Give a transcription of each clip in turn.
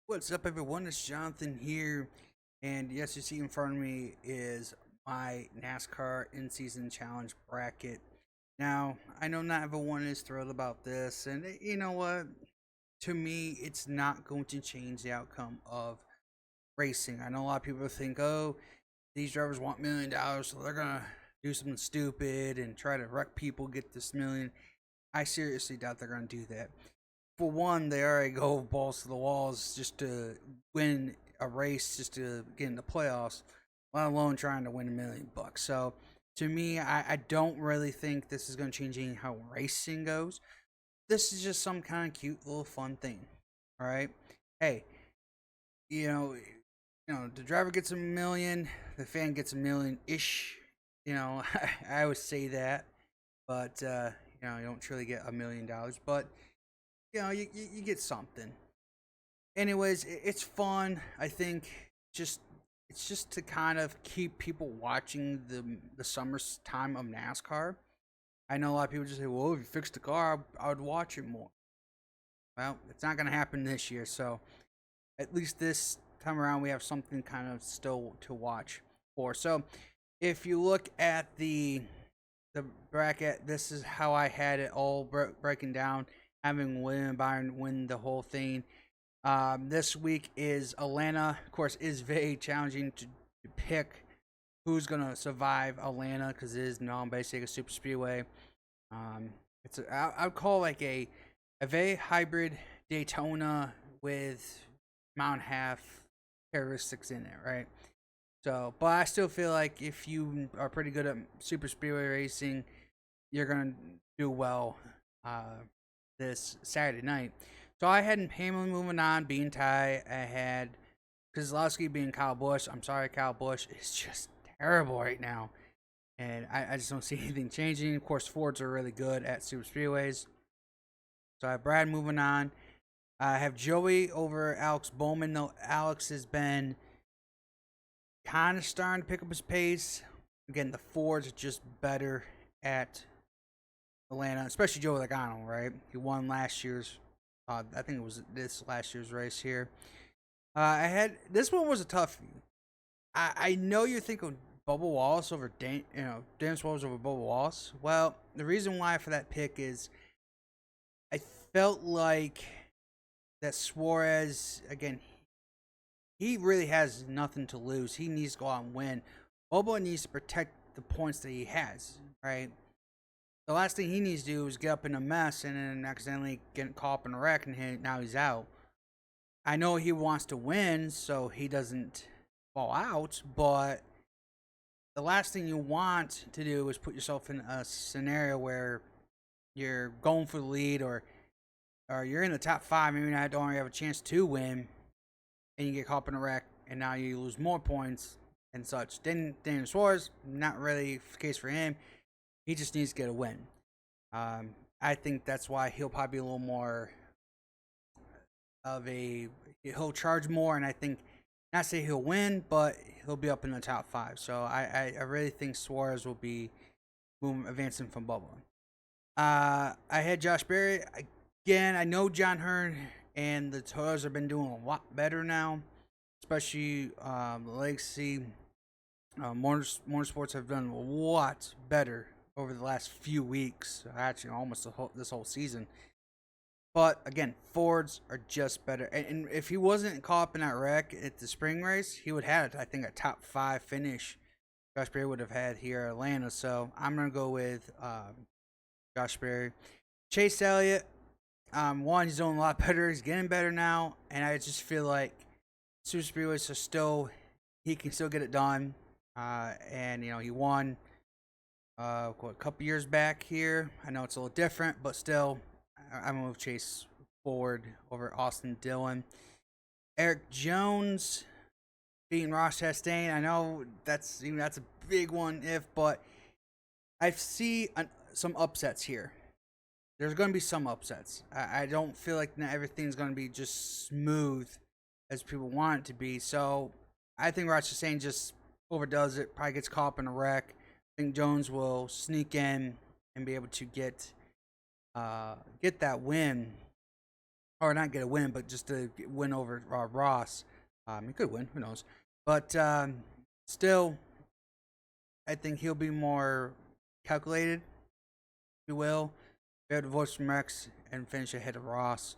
What's up, everyone? It's Jonathan here, and yes, you see in front of me is my NASCAR in-season challenge bracket. Now, I know not everyone is thrilled about this, and you know what? To me, it's not going to change the outcome of racing. I know a lot of people think, "Oh, these drivers want $1 million, so they're gonna do something stupid and try to wreck people, get this million." I seriously doubt they're gonna do that. For one, they already go balls to the walls just to win a race, just to get in the playoffs, let alone trying to win $1 million. So, to me, I don't really think this is going to change anything how racing goes. This is just some kind of cute little fun thing. All right. Hey, you know, the driver gets a million, the fan gets a million ish. I always say that, but you don't truly get $1 million, but you get something. Anyways, it's fun. I think just it's just to kind of keep people watching the summer time of NASCAR. I know a lot of people just say, "Well, if you fixed the car, I would watch it more." Well, it's not going to happen this year, so at least this time around, we have something kind of still to watch for. So, if you look at the bracket, this is how I had it all breaking down, having William Byron win the whole thing. This week is Atlanta. Of course, is very challenging to pick who's gonna survive Atlanta because it is non-basic a super speedway. I would call like a very hybrid Daytona with Mount Half characteristics in it, right? So, but I still feel like if you are pretty good at super speedway racing, you're gonna do well this Saturday night. So I had Hamlin moving on, being Ty. I had Kozlowski being Kyle Busch. I'm sorry, Kyle Busch is just terrible right now, and I just don't see anything changing. Of course, Fords are really good at super speedways. So I have Brad moving on. I have Joey over Alex Bowman. Though Alex has been kind of starting to pick up his pace. Again, the Fords are just better at Atlanta, especially Joey Logano, right? He won last year's, I think it was this last year's race here. I had this one was a tough. I know you're thinking Bubba Wallace over Dan Swallows over Bubba Wallace. Well, the reason why for that pick is I felt like that Suarez again. He really has nothing to lose. He needs to go out and win. Bubba needs to protect the points that he has, right? The last thing he needs to do is get up in a mess and then accidentally get caught up in a wreck and now he's out. I know he wants to win so he doesn't fall out, but the last thing you want to do is put yourself in a scenario where you're going for the lead or you're in the top five, maybe not don't have a chance to win, and you get caught up in a wreck, and now you lose more points and such. Then Daniel Suarez, not really the case for him. He just needs to get a win. I think that's why he'll probably be a little more of a. He'll charge more, and I think not say he'll win, but he'll be up in the top five. So I really think Suarez will be advancing from Bubba. I had Josh Berry again. I know John Hearn and the Toyotas have been doing a lot better now, especially Legacy. Motorsports have done a lot better over the last few weeks, actually almost this whole season. But again, Fords are just better. And if he wasn't caught up in that wreck at the spring race, he would have, I think, a top 5 finish. Josh Berry would have had here at Atlanta. So I'm going to go with Josh Berry. Chase Elliott, one, he's doing a lot better. He's getting better now. And I just feel like Super Speedways are still, he can still get it done. And, he won a couple years back here. I know it's a little different, but still, I'm going to Chase forward over Austin Dillon. Eric Jones beating Ross Chastain. I know that's a big one, but I see some upsets here. There's going to be some upsets. I don't feel like not everything's going to be just smooth as people want it to be. So I think Ross Chastain just overdoes it, probably gets caught up in a wreck. I think Jones will sneak in and be able to get that win or not get a win, but just to win over Ross. He could win, who knows? But still, I think he'll be more calculated, if you will. Be able to voice from Rex and finish ahead of Ross.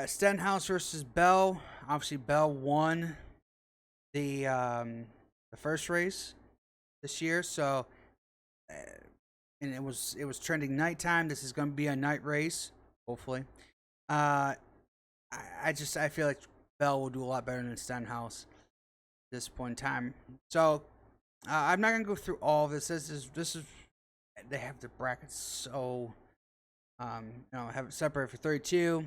Stenhouse versus Bell. Obviously, Bell won the first race this year, so and it was trending nighttime. This is going to be a night race, hopefully. I feel like Bell will do a lot better than Stenhouse at this point in time. So I'm not gonna go through all of this. This is they have the brackets so have it separate for 32.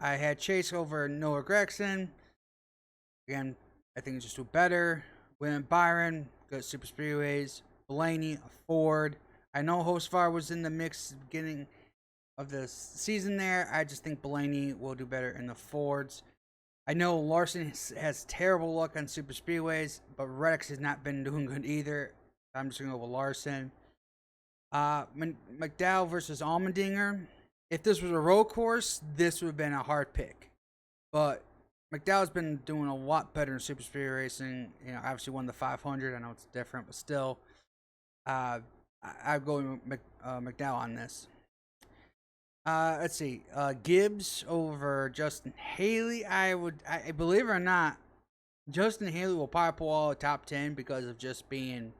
I had Chase over Noah Gregson. Again, I think he just do better. William Byron, good super speedways. Blaney, a Ford. I know Hosvar was in the mix at the beginning of the season there. I just think Blaney will do better in the Fords. I know Larson has terrible luck on super speedways, but Rex has not been doing good either. I'm just going to go with Larson. McDowell versus Allmendinger. If this was a road course, this would have been a hard pick. But McDowell's been doing a lot better in super speed racing. You know, obviously won the 500. I know it's different, but still, I'd go with McDowell on this. Let's see. Gibbs over Justin Haley. I believe it or not, Justin Haley will probably pull all the top 10 because of just being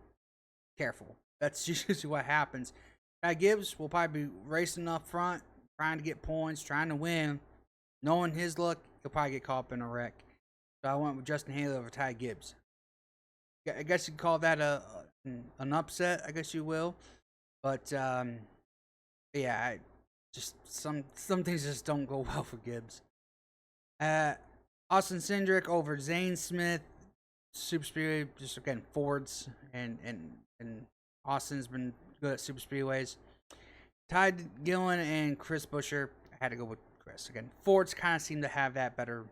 careful. That's usually what happens. Gibbs will probably be racing up front, trying to get points, trying to win. Knowing his luck, he'll probably get caught up in a wreck. So I went with Justin Haley over Ty Gibbs. I guess you could call that an upset. I guess you will. But yeah, just some things just don't go well for Gibbs. Austin Cindric over Zane Smith. Super Speedway, just again Fords and Austin's been good at super speedways. Ty Gillen and Chris Buescher. I had to go with Chris again. Fords kind of seem to have that better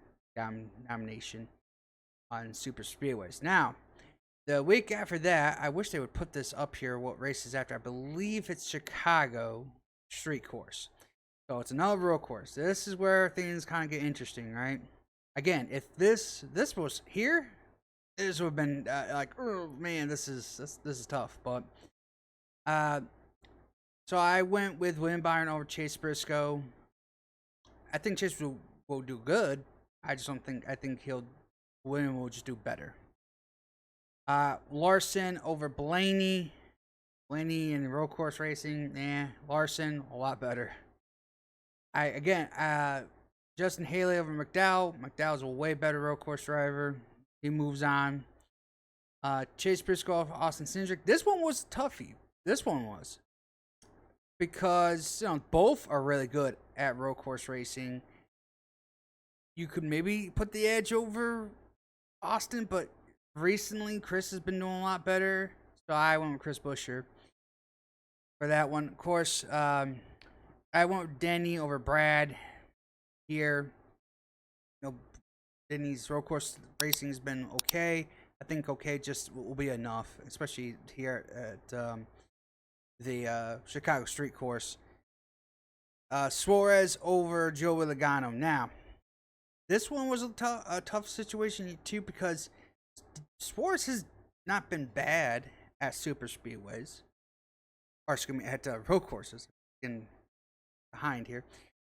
nomination on super speedways. Now, the week after that, I wish they would put this up here. What races after? I believe it's Chicago street course. So it's another road course. This is where things kind of get interesting, right? Again, if this was here, this would have been like, oh man, this is tough. But so I went with William Byron over Chase Briscoe. I think Chase will do good. I think William will just do better. Larson over Blaney. Blaney in road course racing, Larson a lot better. Justin Haley over McDowell. McDowell's a way better road course driver. He moves on. Chase Briscoe over Austin Cindric. This one was toughie. This one was. Because both are really good at road course racing. You could maybe put the edge over Austin, but recently Chris has been doing a lot better. So I went with Chris Buescher for that one. Of course, I went with Denny over Brad here. Denny's road course racing has been okay. I think okay just will be enough, especially here at the Chicago street course. Suarez over Joey Logano. Now, this one was a tough situation too because Suarez has not been bad at super speedways, or excuse me, at road courses. In behind here,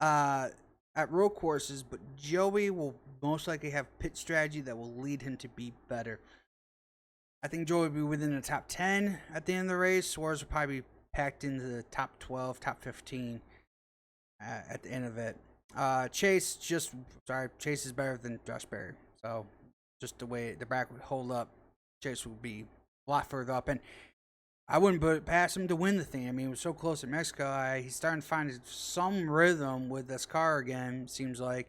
at road courses, but Joey will most likely have pit strategy that will lead him to be better. I think Joey will be within the top 10 at the end of the race. Suarez will probably be packed into the top 12, top 15 at the end of it. Chase is better than Josh Berry. So just the way the bracket would hold up, Chase would be a lot further up. And I wouldn't put it past him to win the thing. I mean, it was so close at Mexico. He's starting to find some rhythm with this car again, seems like.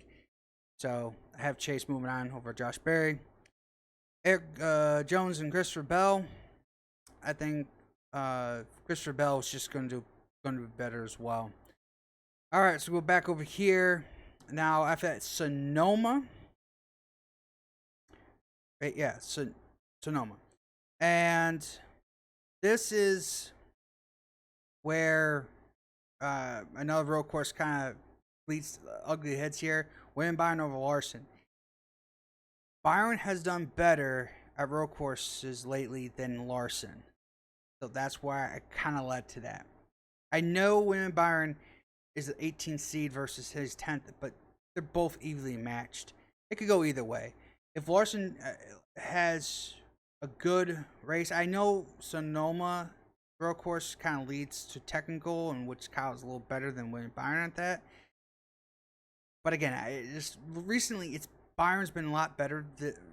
So I have Chase moving on over Josh Berry. Eric Jones and Christopher Bell. I think Christopher Bell is just going to be better as well. All right, so we'll go back over here. Now, after that, Sonoma. Right, yeah, Sonoma. And this is where another road course kind of leads ugly heads here. William Byron over Larson. Byron has done better at road courses lately than Larson. So that's why I kind of led to that. I know William Byron is the 18th seed versus his 10th, but they're both evenly matched. It could go either way. If Larson has a good race, I know Sonoma road course kind of leads to technical, and which Kyle's a little better than William Byron at that. But again, just recently, it's Byron's been a lot better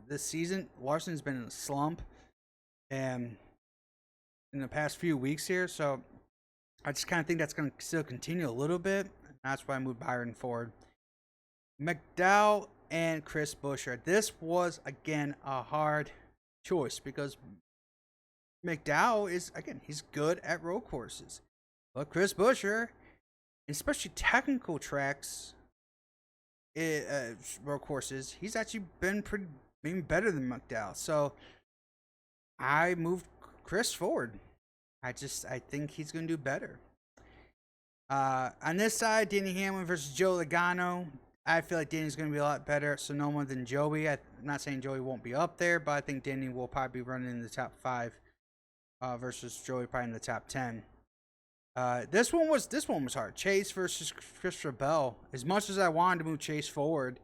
this season. Larson's been in a slump, and in the past few weeks here, so I just kind of think that's going to still continue a little bit. And that's why I moved Byron forward. McDowell and Chris Buescher. This was again a hard choice because McDowell is again he's good at road courses, but Chris Buescher, especially technical tracks, road courses, he's actually been maybe better than McDowell. So I moved Chris forward. I think he's gonna do better. On this side, Danny Hamlin versus Joe Logano. I feel like Danny's going to be a lot better at Sonoma than Joey. I'm not saying Joey won't be up there, but I think Danny will probably be running in the top 5 versus Joey probably in the top 10. This one was hard. Chase versus Christopher Bell. As much as I wanted to move Chase forward,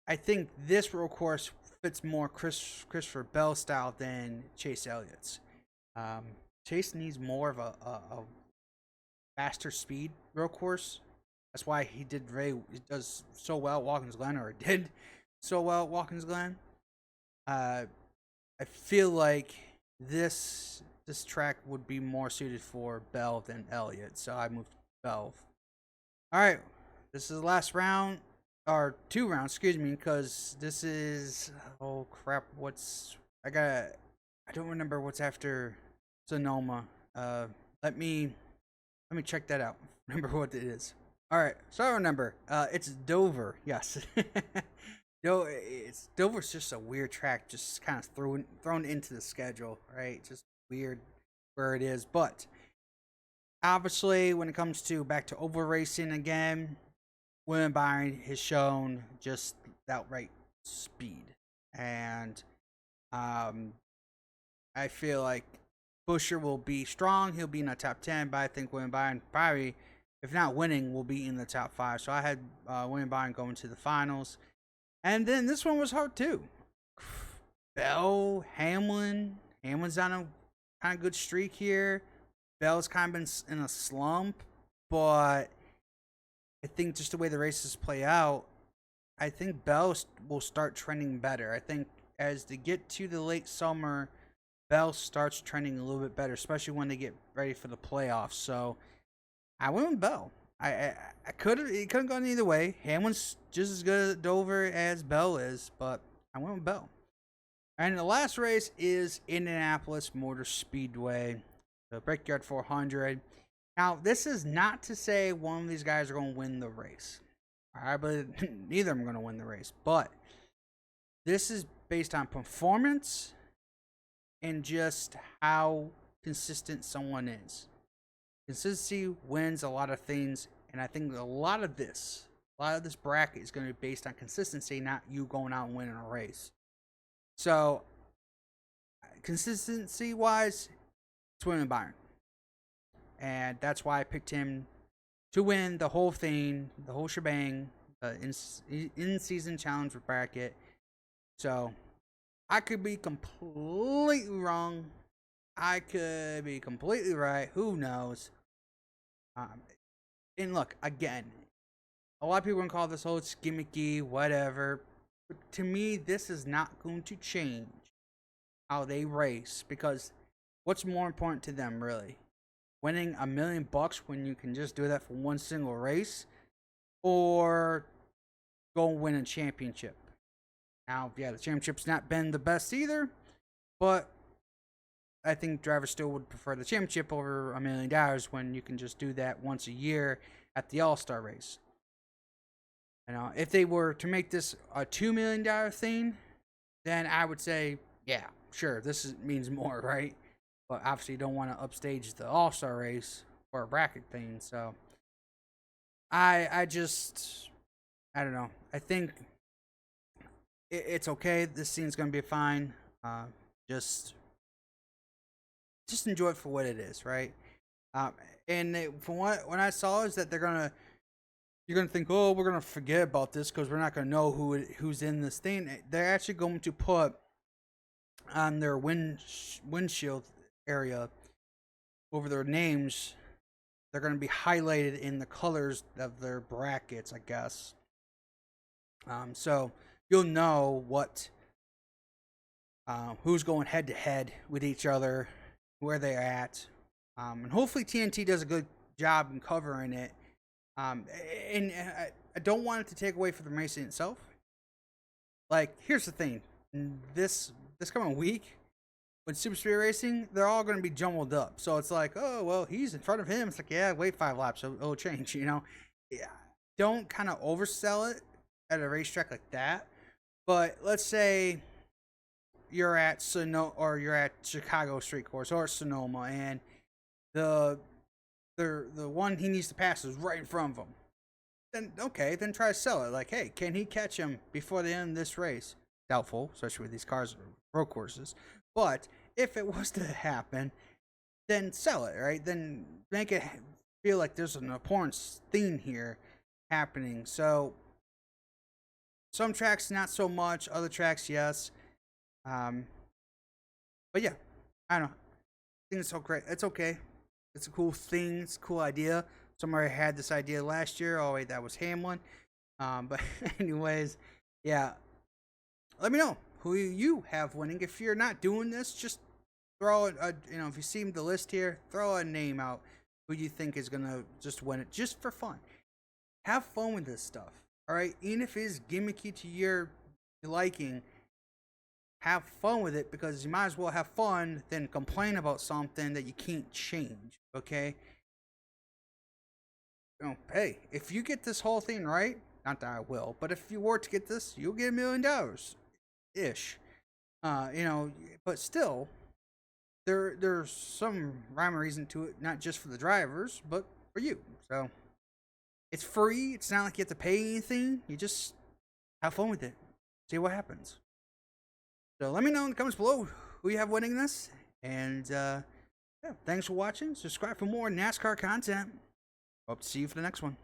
I think this road course fits more Christopher Bell style than Chase Elliott's. Chase needs more of a faster speed road course. That's why he does so well at Watkins Glen, or did so well at Watkins Glen. I feel like this track would be more suited for Bell than Elliott, so I moved Bell. All right, this is the last round, or 2 rounds, excuse me, because this is crap. I don't remember what's after Sonoma. Let me check that out. Remember what it is. All right, so I remember. It's Dover. Yes. Dover's just a weird track, just kind of thrown into the schedule, right? Just weird where it is, but obviously when it comes to back to oval racing again, William Byron has shown just outright speed, and I feel like Buescher will be strong. He'll be in the top 10, but I think William Byron probably, if not winning, will be in the top 5. So I had William Byron going to the finals. And then this one was hard too. Bell, Hamlin. Hamlin's on a kind of good streak here. Bell's kind of been in a slump, but I think just the way the races play out, I think Bell will start trending better. I think as they get to the late summer, Bell starts trending a little bit better, especially when they get ready for the playoffs. So I went with Bell. It could have gone either way. Hamlin's just as good at Dover as Bell is, but I went with Bell. And the last race is Indianapolis Motor Speedway, the Brickyard 400. Now, this is not to say one of these guys are going to win the race. I believe neither of them are going to win the race, but this is based on performance and just how consistent someone is. Consistency wins a lot of things, and I think a lot of this bracket is going to be based on consistency, not you going out and winning a race. So, consistency-wise, it's William Byron. And that's why I picked him to win the whole thing, the whole shebang, in-season challenge bracket. So, I could be completely wrong. I could be completely right. Who knows? And look, again, a lot of people are going to call this whole gimmicky, whatever. But to me, this is not going to change how they race, because what's more important to them, really? Winning $1 million when you can just do that for one single race, or go win a championship? Now, yeah, the championship's not been the best either, but I think drivers still would prefer the championship over $1 million when you can just do that once a year at the All-Star race. You know, if they were to make this a $2 million thing, then I would say, yeah, sure, means more, right? But obviously you don't want to upstage the All-Star race for a bracket thing, so I just I don't know. I think it's okay. This scene's gonna be fine. Uh, just just enjoy it for what it is, right? Um, and from what when I saw is that you're gonna think, oh, we're gonna forget about this because we're not gonna know who's in this thing. They're actually going to put on their windshield area over their names. They're gonna be highlighted in the colors of their brackets, I guess. So you'll know what who's going head to head with each other, where they're at, and hopefully TNT does a good job in covering it. And I don't want it to take away from the racing itself. Like, here's the thing: this coming week with Super Speed Racing, they're all going to be jumbled up. So it's like, oh well, he's in front of him. It's like, yeah, wait 5 laps, it'll change. Yeah, don't kind of oversell it at a racetrack like that. But let's say you're at Sonoma or you're at Chicago Street Course or Sonoma, and the the one he needs to pass is right in front of him. Then okay, then try to sell it. Like, hey, can he catch him before the end of this race? Doubtful, especially with these cars road courses. But if it was to happen, then sell it, right? Then make it feel like there's an abhorrence theme here happening. So some tracks not so much, other tracks yes. Um, but yeah, I don't know. I think it's so great. It's okay. It's a cool thing. It's a cool idea. Somebody had this idea last year. Oh wait, that was Hamlin. But anyways, yeah. Let me know who you have winning. If you're not doing this, just throw if you see the list here, throw a name out who you think is gonna just win it, just for fun. Have fun with this stuff. All right, even if it's gimmicky to your liking, have fun with it because you might as well have fun than complain about something that you can't change. Okay. Hey, if you get this whole thing right, not that I will, but if you were to get this, you'll get $1 million ish. But still, there's some rhyme or reason to it, not just for the drivers, but for you. So it's free. It's not like you have to pay anything. You just have fun with it. See what happens. So let me know in the comments below who you have winning this. And yeah, thanks for watching. Subscribe for more NASCAR content. Hope to see you for the next one.